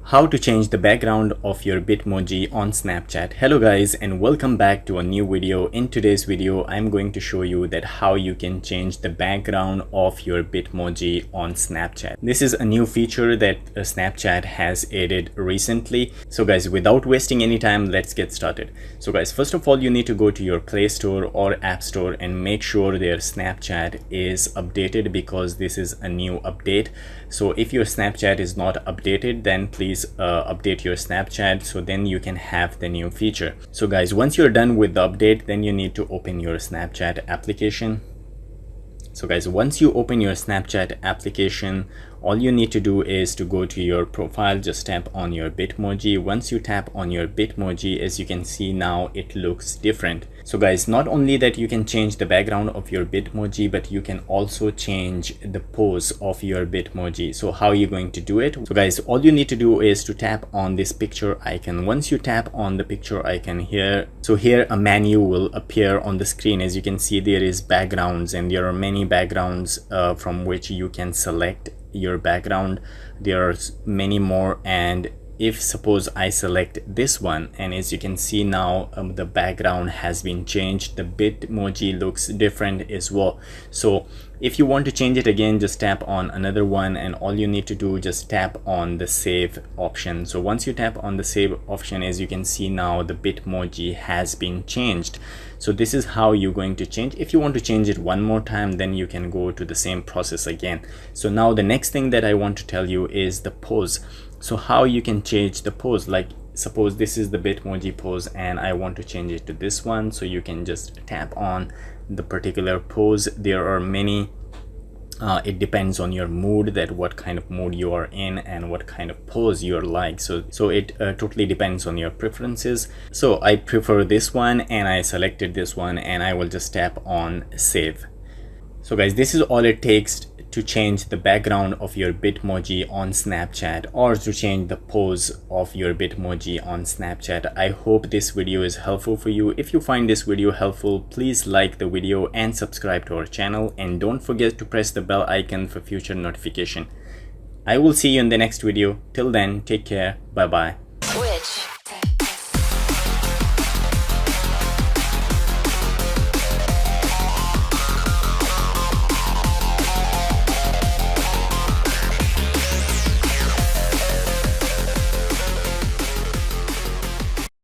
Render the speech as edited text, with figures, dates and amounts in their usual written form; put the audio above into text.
How to change the background of your Bitmoji on Snapchat. Hello guys, and welcome back to a new video. In today's video I'm going to show you that how you can change the background of your Bitmoji on Snapchat. This is a new feature that Snapchat has added recently. So guys, without wasting any time, let's get started. So guys, first of all, you need to go to your Play Store or App Store and make sure their Snapchat is updated, because this is a new update. So if your Snapchat is not updated, then please update your Snapchat, so then you can have the new feature. So guys, once you're done with the update, then you need to open your Snapchat application. So guys, once you open your Snapchat application, all you need to do is to go to your profile, just tap on your Bitmoji. Once you tap on your Bitmoji, as you can see now, it looks different. So guys, not only that you can change the background of your Bitmoji, but you can also change the pose of your Bitmoji. So how are you going to do it? So guys, all you need to do is to tap on this picture icon. Once you tap on the picture icon here, so here a menu will appear on the screen. As you can see, there is backgrounds, and there are many backgrounds from which you can select your background. There are many more, and if suppose I select this one, and as you can see now, the background has been changed, the Bitmoji looks different as well. So if you want to change it again, just tap on another one, and all you need to do, just tap on the save option. So once you tap on the save option, as you can see now, the Bitmoji has been changed. So this is how you're going to change. If you want to change it one more time, then you can go to the same process again. So now the next thing that I want to tell you is the pose. So how you can change the pose, like suppose this is the Bitmoji pose and I want to change it to this one. So you can just tap on the particular pose. There are many, it depends on your mood, that what kind of mood you are in and what kind of pose you're like. So it totally depends on your preferences. So I prefer this one, and I selected this one, and I will just tap on save. So guys, this is all it takes to change the background of your Bitmoji on Snapchat, or to change the pose of your Bitmoji on Snapchat. I hope this video is helpful for you. If you find this video helpful, please like the video and subscribe to our channel, and don't forget to press the bell icon for future notification. I will see you in the next video. Till then, take care. Bye bye.